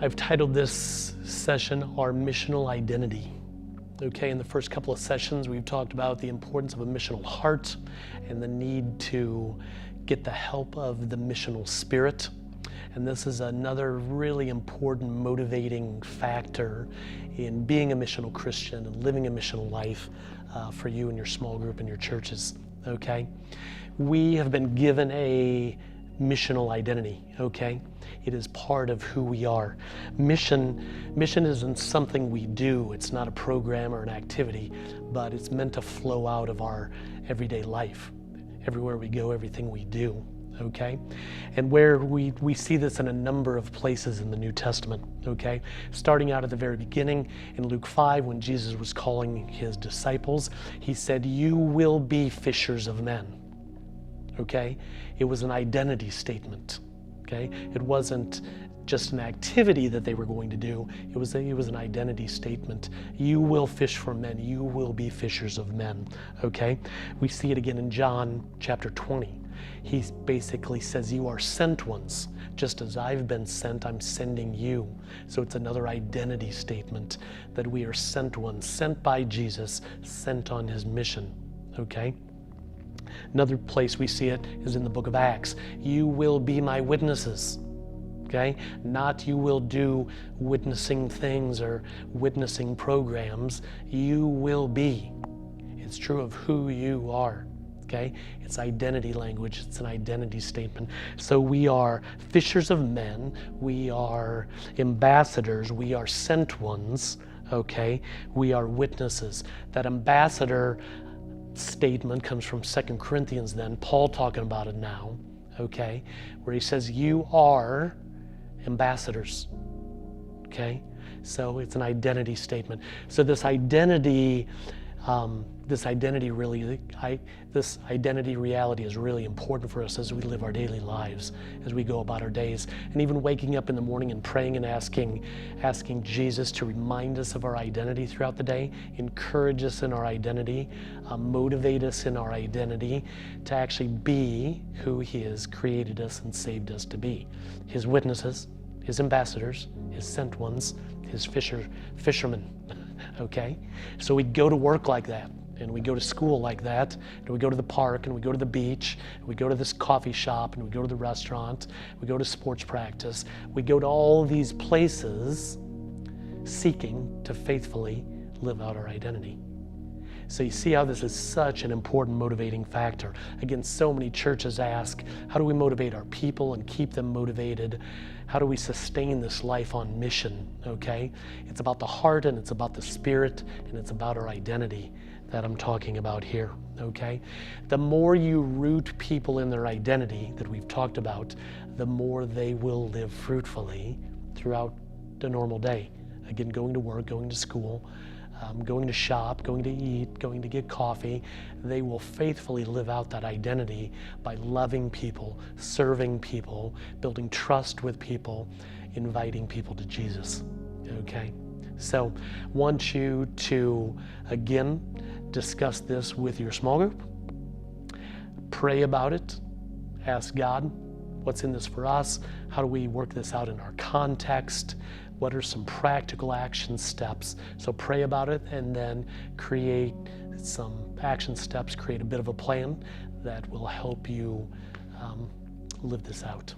I've titled this session, Our Missional Identity. Okay, in the first couple of sessions, we've talked about the importance of a missional heart and the need to get the help of the missional spirit. And this is another really important motivating factor in being a missional Christian and living a missional life for you and your small group and your churches, okay? We have been given a missional identity, okay? It is part of who we are. Mission isn't something we do. It's not a program or an activity, but it's meant to flow out of our everyday life. Everywhere we go, everything we do, okay? And where we see this in a number of places in the New Testament, okay? Starting out at the very beginning in Luke 5, when Jesus was calling his disciples, he said, "You will be fishers of men." Okay? It was an identity statement. Okay? It wasn't just an activity that they were going to do. It was an identity statement. You will fish for men. You will be fishers of men. Okay? We see it again in John chapter 20. He basically says, "You are sent ones. Just as I've been sent, I'm sending you." So it's another identity statement that we are sent ones, sent by Jesus, sent on his mission. Okay? Another place we see it is in the book of Acts. You will be my witnesses, okay? Not you will do witnessing things or witnessing programs. You will be. It's true of who you are, okay? It's identity language. It's an identity statement. So we are fishers of men. We are ambassadors. We are sent ones, okay? We are witnesses. That ambassador statement comes from 2 Corinthians then, Paul talking about it now, okay, where he says you are ambassadors, okay? So it's an identity statement. So this identity reality is really important for us as we live our daily lives, as we go about our days, and even waking up in the morning and praying and asking Jesus to remind us of our identity throughout the day, encourage us in our identity, motivate us in our identity to actually be who he has created us and saved us to be. His witnesses, his ambassadors, his sent ones, his fishermen, okay? So we go to work like that. And we go to school like that, and we go to the park, and we go to the beach, and we go to this coffee shop, and we go to the restaurant, we go to sports practice. We go to all these places seeking to faithfully live out our identity. So you see how this is such an important motivating factor. Again, so many churches ask, how do we motivate our people and keep them motivated? How do we sustain this life on mission, okay? It's about the heart, and it's about the spirit, and it's about our identity that I'm talking about here, okay? The more you root people in their identity that we've talked about, the more they will live fruitfully throughout the normal day. Again, going to work, going to school, going to shop, going to eat, going to get coffee. They will faithfully live out that identity by loving people, serving people, building trust with people, inviting people to Jesus, okay? So I want you to, again, discuss this with your small group. Pray about it. Ask God, what's in this for us? How do we work this out in our context? What are some practical action steps? So pray about it and then create some action steps, create a bit of a plan that will help you live this out.